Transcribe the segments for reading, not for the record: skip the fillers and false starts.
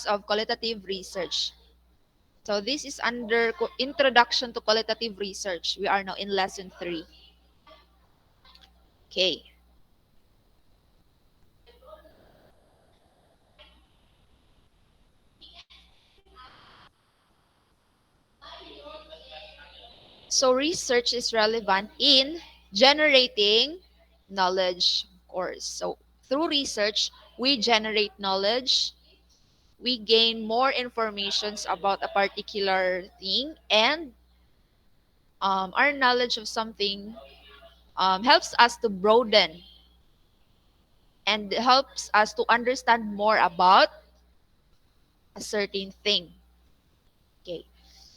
of qualitative research. So this is under Introduction to Qualitative Research. We are now in lesson 3. Okay. So research is relevant in generating knowledge, of course. So through research, we generate knowledge, we gain more informations about a particular thing, and our knowledge of something helps us to broaden and helps us to understand more about a certain thing. Okay.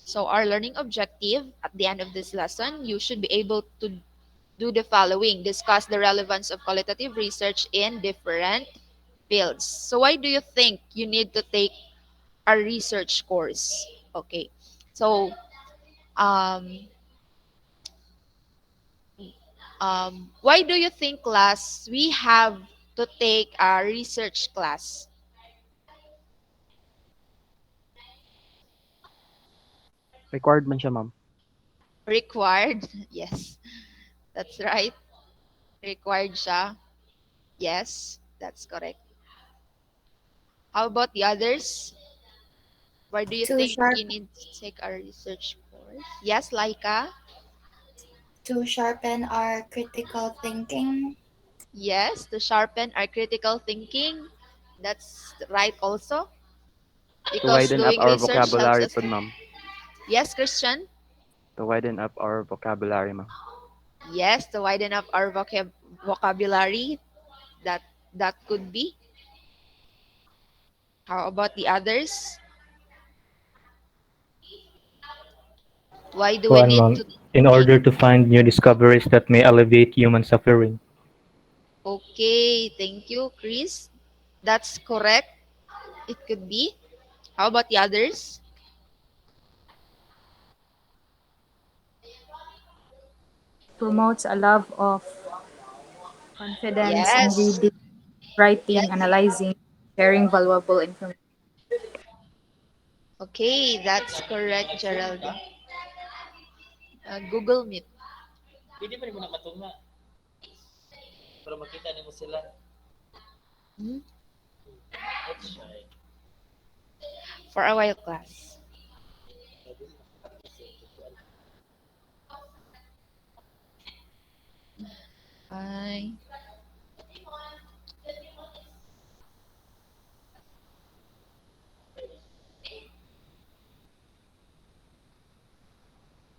So our learning objective at the end of this lesson, you should be able to do the following: discuss the relevance of qualitative research in different fields. So why do you think you need to take a research course? Okay. So um, why do you think, class, we have to take a research class? Required man siya, ma'am. Required? Yes, that's right. Required siya. Yes, that's correct. How about the others? Why do you To think sharp you need to take a research course? Yes, Laika? to sharpen our critical thinking. Yes, to sharpen our critical thinking. That's right also. To Because widen up doing our research helps vocabulary us po, to. ma'am. Yes, Christian? To widen up our vocabulary, ma'am. Yes, to widen up our vocabulary. That that could be. How about the others? Why do we One need ma'am, to in take? order to find new discoveries that may alleviate human suffering. Okay, thank you, Chris. That's correct. It could be. How about the others? It promotes a love of confidence in Yes. reading, writing, Yes. analyzing, sharing valuable information. Okay, that's correct, Geraldine. Google Meet. Pwede pa rin mo na matunga para makita nimo sila. Hmm? Let's try. For a while, class. Bye.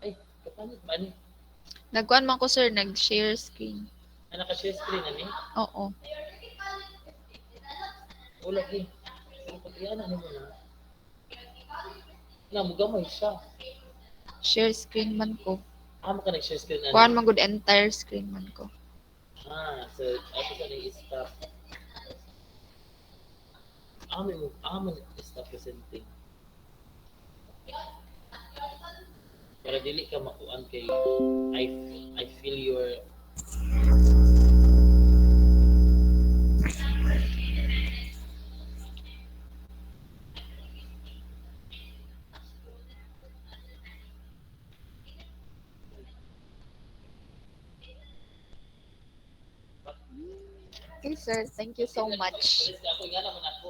Ay, kapalit ba ni? Nagkuhan man ko, sir. Nag-share screen. Ano ka share screen ani? Oo. Wala gi. Pero pag iyan ano mo na. Na mo gamay siya. Share screen man ko. Amo ka nag-share screen ani. Kuhan man good entire screen man ko. So ako sa ni stop. Amo stop presenting. Para dili ka makuan kay I I feel your Okay, sir. Thank you so much. ako nga naman ako.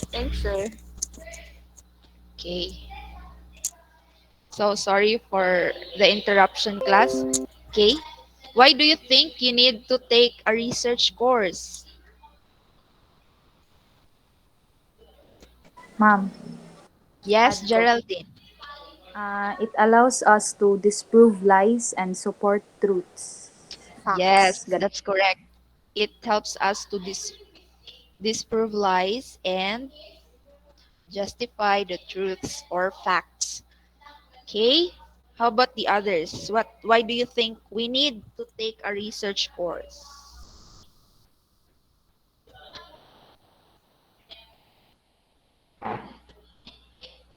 Thanks, sir. Okay. So sorry for the interruption, class. Okay. Why do you think you need to take a research course? Ma'am, Yes, add ko. Geraldine. It allows us to disprove lies and support truths. Facts. Yes, that's correct. It helps us to disprove lies and justify the truths or facts. Okay? How about the others? Why do you think we need to take a research course?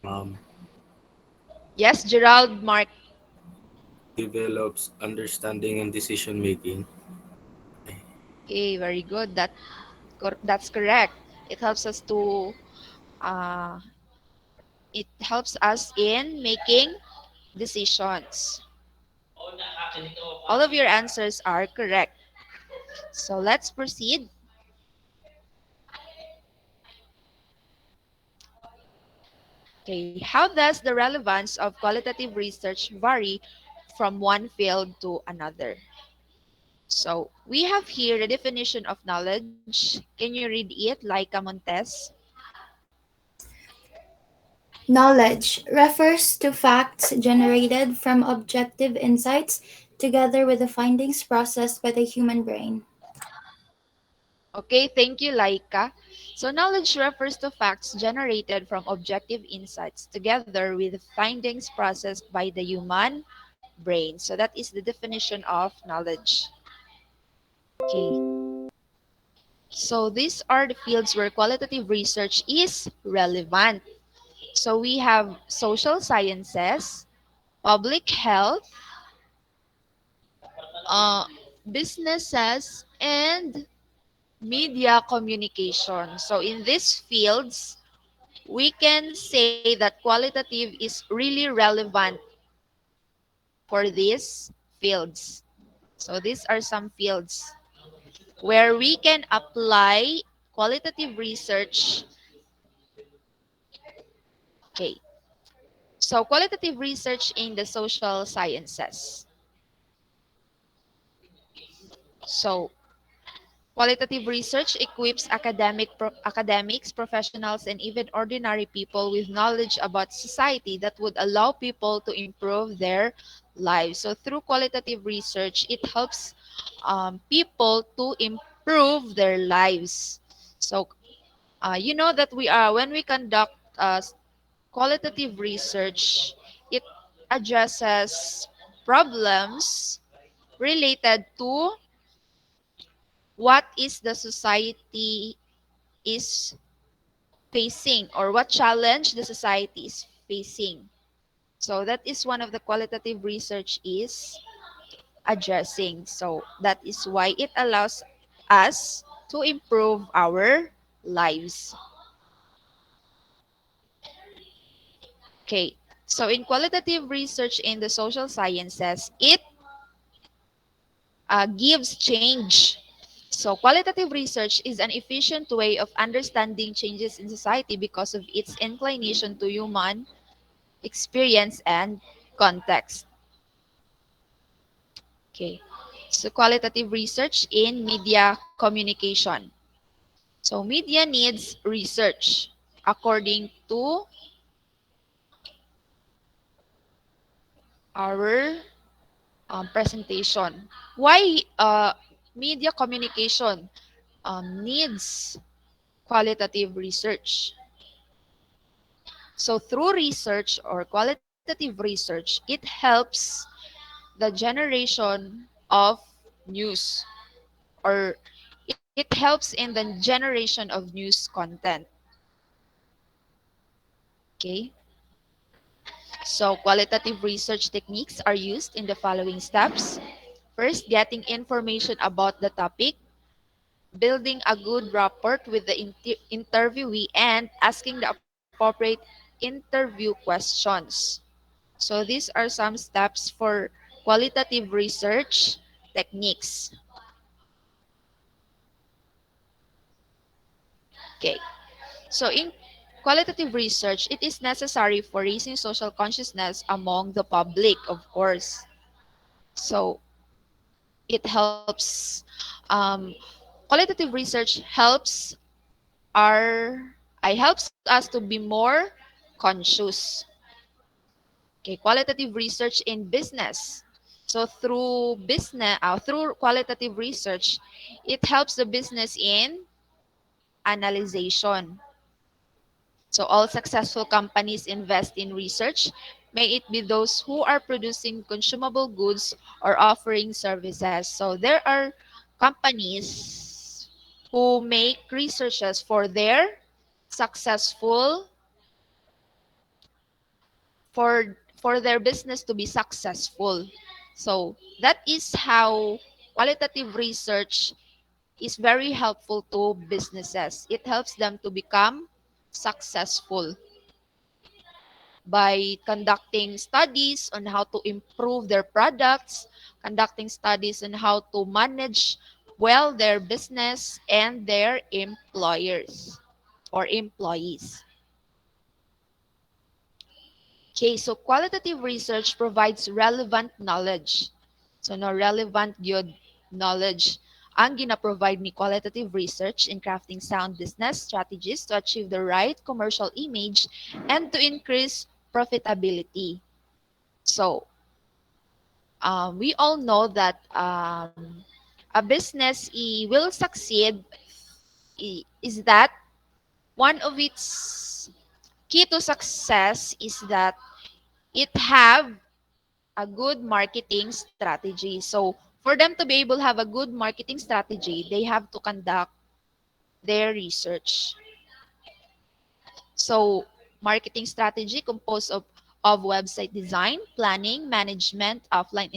um, Yes, Gerald, Mark. develops understanding and decision making. Okay, very good. That's correct. It helps us to uh, it helps us in making decisions. All of your answers are correct. So let's proceed. Okay, how does the relevance of qualitative research vary from one field to another? So we have here the definition of knowledge. Can you read it, Laika Montes? Knowledge refers to facts generated from objective insights together with the findings processed by the human brain. Okay, thank you, Laika. So knowledge refers to facts generated from objective insights together with findings processed by the human brain. So that is the definition of knowledge. Okay. So these are the fields where qualitative research is relevant. So we have social sciences, public health, uh, businesses, and media communication. So in these fields, we can say that qualitative is really relevant for these fields. So these are some fields where we can apply qualitative research. Okay. So qualitative research in the social sciences. So qualitative research equips academics, professionals, and even ordinary people with knowledge about society that would allow people to improve their lives. So through qualitative research, it helps people to improve their lives. So you know that we are when we conduct qualitative research, it addresses problems related to what is the society is facing or what challenge the society is facing. So that is one of the qualitative research is addressing. So that is why it allows us to improve our lives. Okay. So in qualitative research in the social sciences, it gives change. So qualitative research is an efficient way of understanding changes in society because of its inclination to human experience and context. Okay. So qualitative research in media communication. So media needs research according to our presentation. Why media communication needs qualitative research? So through research or qualitative research, it helps the generation of news or it helps in the generation of news content. Okay. So qualitative research techniques are used in the following steps. First, getting information about the topic, building a good rapport with the interviewee, and asking the appropriate interview questions. So these are some steps for qualitative research techniques. Okay. So in qualitative research, it is necessary for raising social consciousness among the public, of course. So it helps, um, qualitative research helps our, I helps us to be more conscious. Okay, qualitative research in business. So through qualitative research, it helps the business in analyzation. So all successful companies invest in research, may it be those who are producing consumable goods or offering services. So there are companies who make researches successful for their business to be successful. So that is how qualitative research is very helpful to businesses. It helps them to become successful by conducting studies on how to improve their products, conducting studies on how to manage well their business and their employers or employees. Okay, so qualitative research provides relevant knowledge. So, no relevant good knowledge ang gina-provide ni qualitative research in crafting sound business strategies to achieve the right commercial image and to increase profitability. So, we all know that a business will succeed is that one of its key to success is that it have a good marketing strategy. So for them to be able to have a good marketing strategy, they have to conduct their research. So marketing strategy composed of website design, planning, management, offline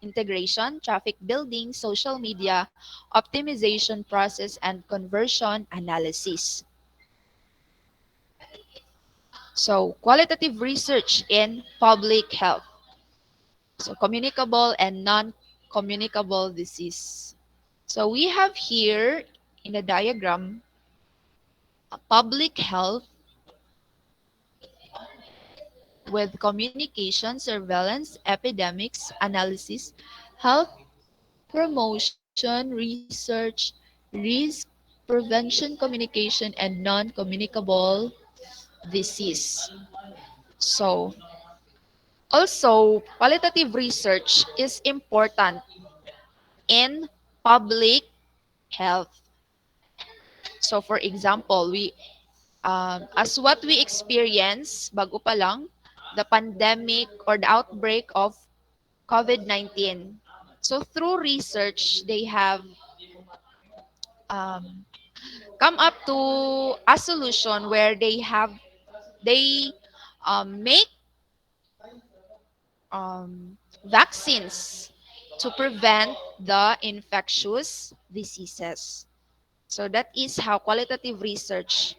integration, traffic building, social media, optimization process, and conversion analysis. So qualitative research in public health. So communicable and non-communicable disease. So we have here in the diagram public health with communication, surveillance, epidemics, analysis, health promotion, research, risk prevention, communication, and non-communicable disease. So also qualitative research is important in public health. So for example, as what we experience, bago pa lang, the pandemic or the outbreak of COVID-19. So through research, they have um, come up to a solution where they make vaccines to prevent the infectious diseases. So that is how qualitative research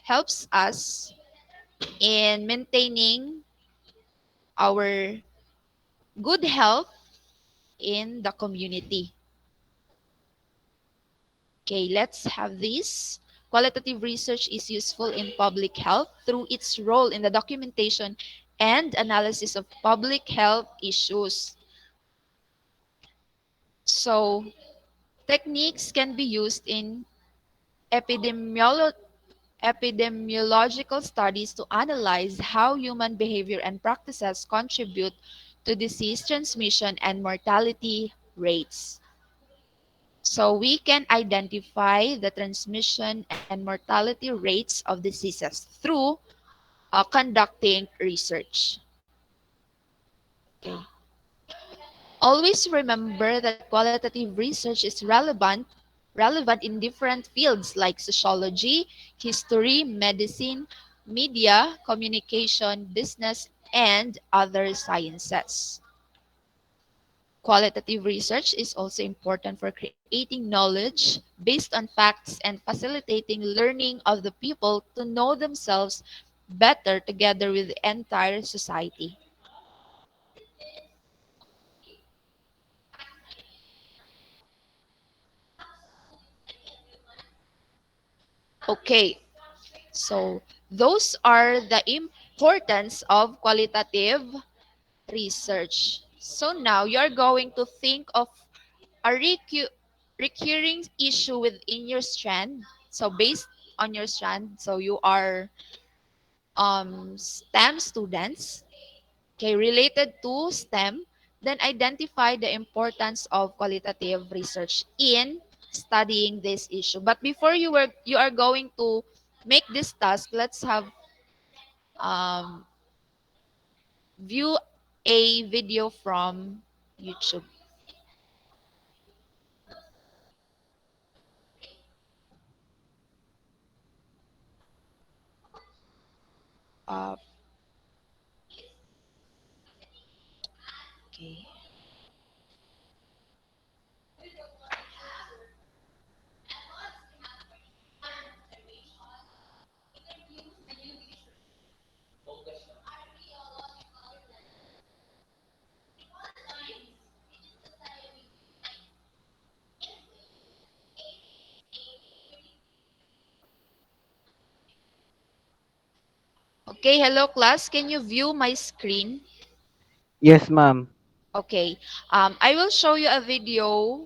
helps us in maintaining our good health in the community. Okay, let's have this. Qualitative research is useful in public health through its role in the documentation and analysis of public health issues. So, techniques can be used in epidemiolo- epidemiological studies to analyze how human behavior and practices contribute to disease transmission and mortality rates. So we can identify the transmission and mortality rates of diseases through conducting research. Okay. Always remember that qualitative research is relevant in different fields like sociology, history, medicine, media, communication, business, and other sciences. Qualitative research is also important for creating knowledge based on facts and facilitating learning of the people to know themselves better together with the entire society. Okay, so those are the importance of qualitative research. So now you're going to think of a recurring issue within your strand. So based on your strand, so you are STEM students, okay, related to STEM, then identify the importance of qualitative research in studying this issue. But before you are going to make this task, let's have um, view a video from YouTube. Uh, okay. Okay, hello class. Can you view my screen? Yes, ma'am. Okay. I will show you a video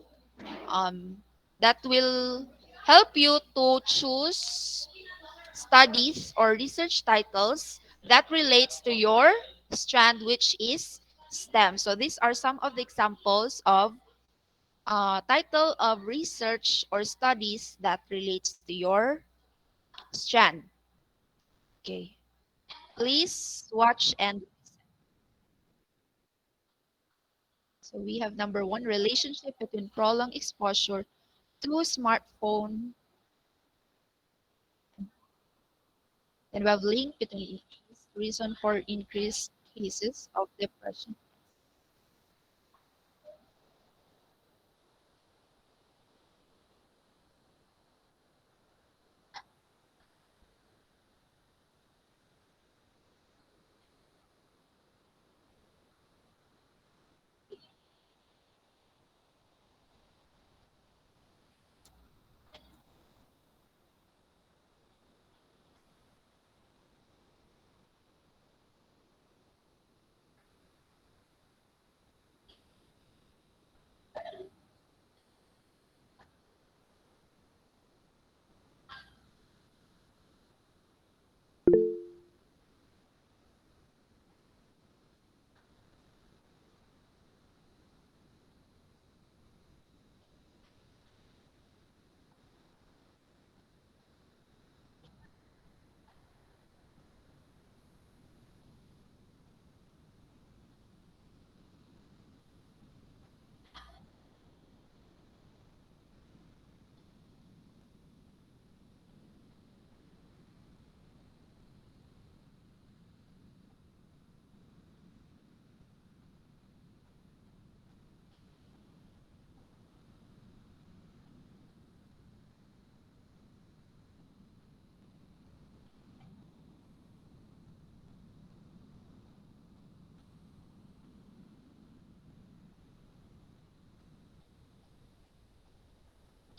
that will help you to choose studies or research titles that relates to your strand, which is STEM. So these are some of the examples of title of research or studies that relates to your strand. Okay. Please watch and so we have number one, relationship between prolonged exposure to smartphone. Then we have link between increased reason for increased cases of depression.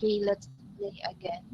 Okay, let's play again.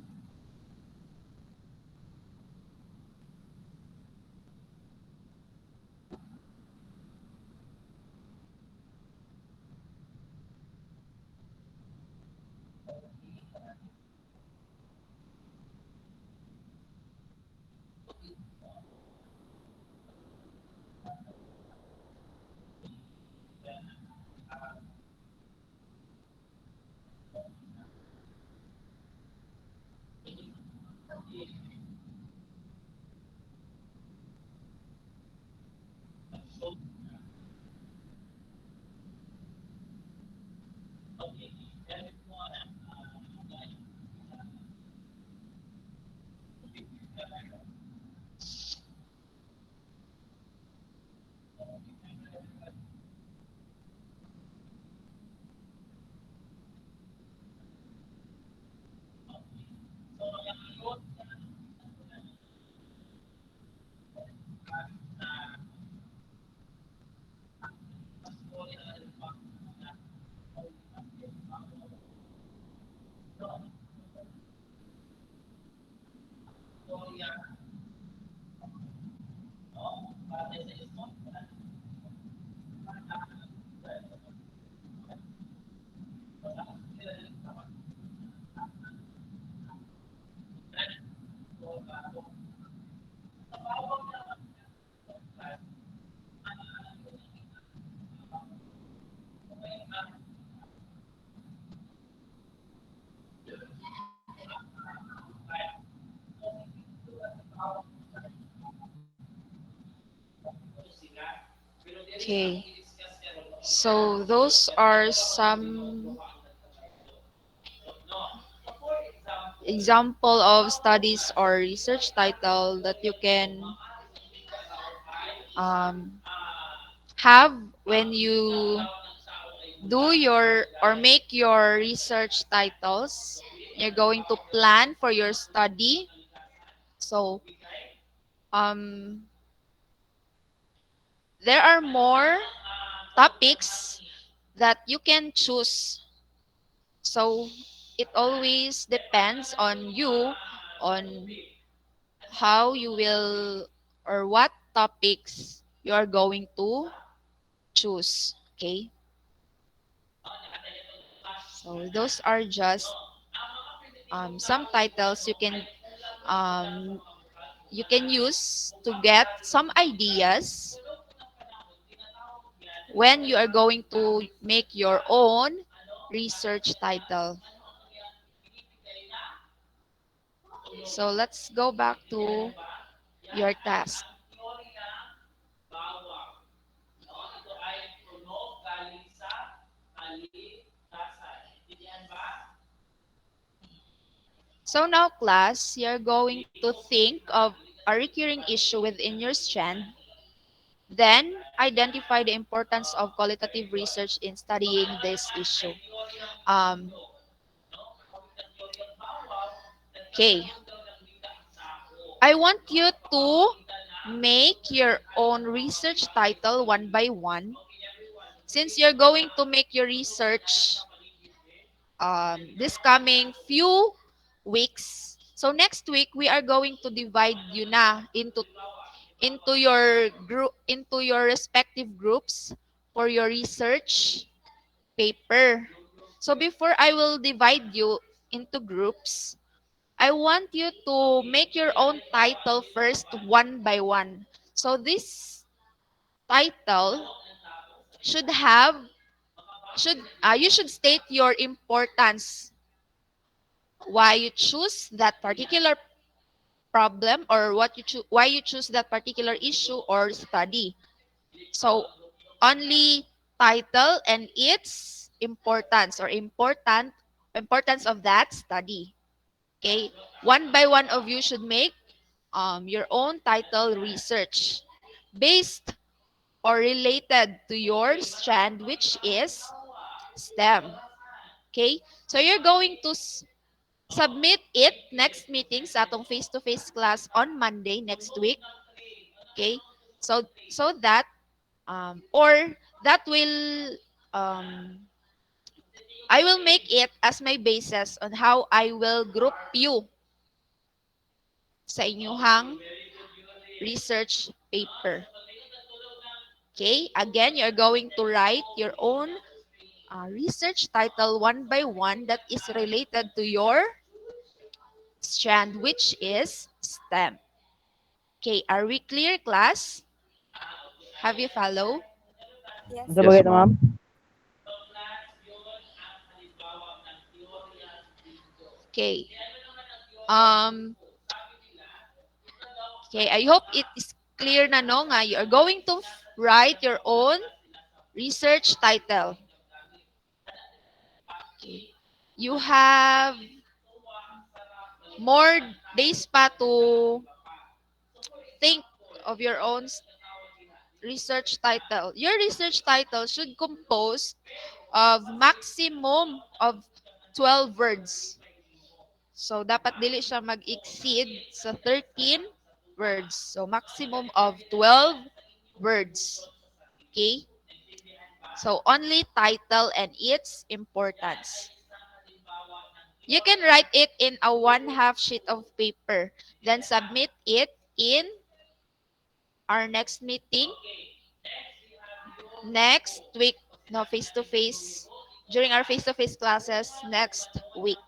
Okay. So those are some example of studies or research title that you can um, have when you do your or make your research titles. You're going to plan for your study. So um, there are more topics that you can choose. So it always depends on you on how you will or what topics you are going to choose. Okay? So those are just some titles um, you can use to get some ideas when you are going to make your own research title. So let's go back to your task. So now class, you're going to think of a recurring issue within your strand. Then identify the importance of qualitative research in studying this issue. Um, okay. I want you to make your own research title one by one. Since you're going to make your research this coming few weeks. So next week we are going to divide you na into your group, into your respective groups for your research paper. So before I will divide you into groups, I want you to make your own title first one by one. So this title should have should you should state your importance, why you choose that particular problem, or why you choose that particular issue or study. So only title and its importance or importance of that study. Okay, one by one of you should make your own title research based or related to your strand, which is STEM. Okay, so you're going to submit it next meeting sa atong face-to-face class on Monday next week. Okay, so that or that will I will make it as my basis on how I will group you sa inyuhang research paper. Okay, again, you're going to write your own research title one by one that is related to your strand, which is STEM. Okay, are we clear, class? Have you follow? Ano ba Yes, kita, ma'am? ma'am. Okay. Um, okay, I hope it is clear na no nga. You are going to write your own research title. Okay. You have more days pa to think of your own research title. Your research title should compose of maximum of 12 words. So, dapat dili siya mag-exceed sa 13 words. So, maximum of 12 words. Okay? So, only title and its importance. You can write it in a 1/2 sheet of paper. Then submit it in our next meeting next week. No, face-to-face. During our face-to-face classes next week.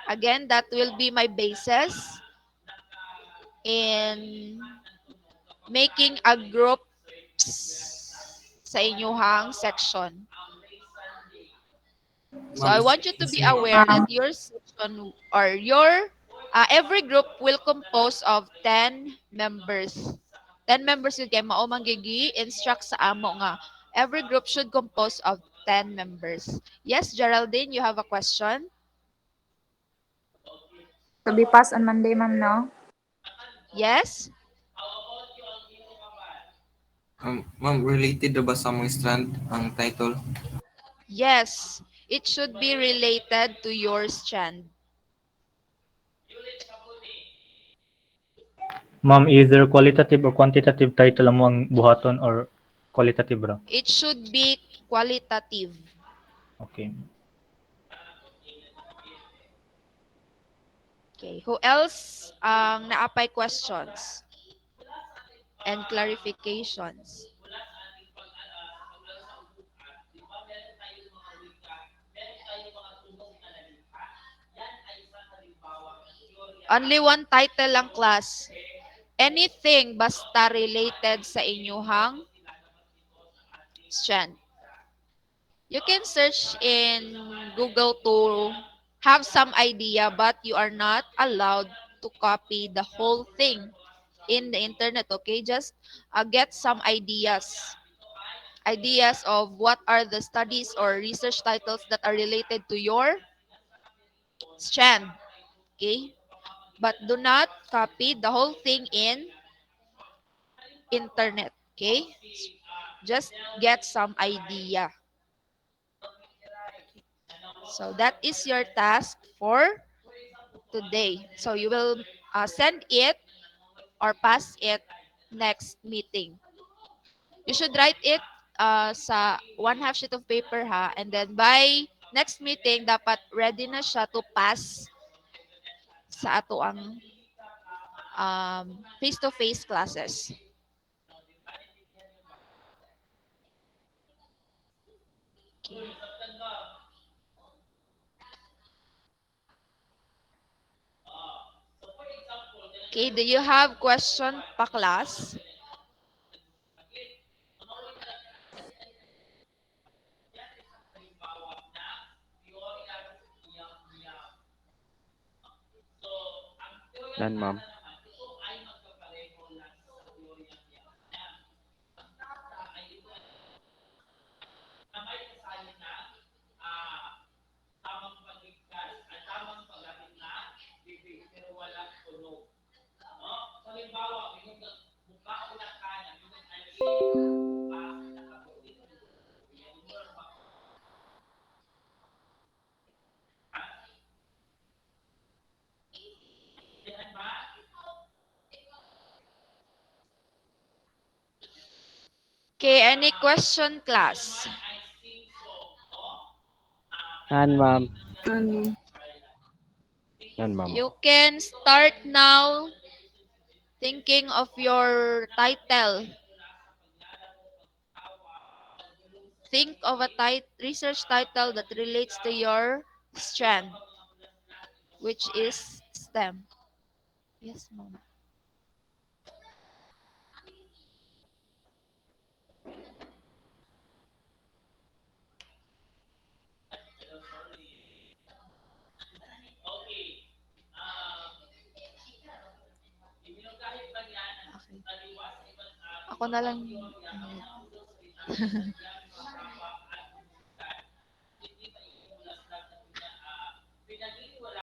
Again, that will be my basis in making a group sa inyuhang section. So I Ma'am, want you to be excuse me. aware that your section or your every group will compose of 10 members. 10 members yun kay mao man instruct sa amo nga. Every group should compose of 10 members. Yes, Geraldine, you have a question? To be passed on Monday, ma'am, no? Yes? Ma'am, related na ba sa mga strand ang title? Yes. It should be related to your strand. Ma'am, either qualitative or quantitative title amo ang buhaton or qualitative ra. It should be qualitative. Okay. Okay. Who else ang naapay questions? and clarifications. Only one title lang, class. Anything basta related sa inyuhang strand. You can search in Google to have some idea, but you are not allowed to copy the whole thing in the internet, okay? Just get some ideas of what are the studies or research titles that are related to your strand, okay? But do not copy the whole thing in internet, okay? Just get some idea. So that is your task for today. So you will send it or pass it next meeting. You should write it sa one half sheet of paper ha, and then by next meeting dapat ready na siya to pass sa ato ang face-to-face classes. Okay, do you have question pa, class? None, ma'am. Okay, any question, class? None, ma'am. None, ma'am. You can start now thinking of your title. Think of a research title that relates to your strand, which is STEM. Yes, ma'am. Okay. Ako na lang.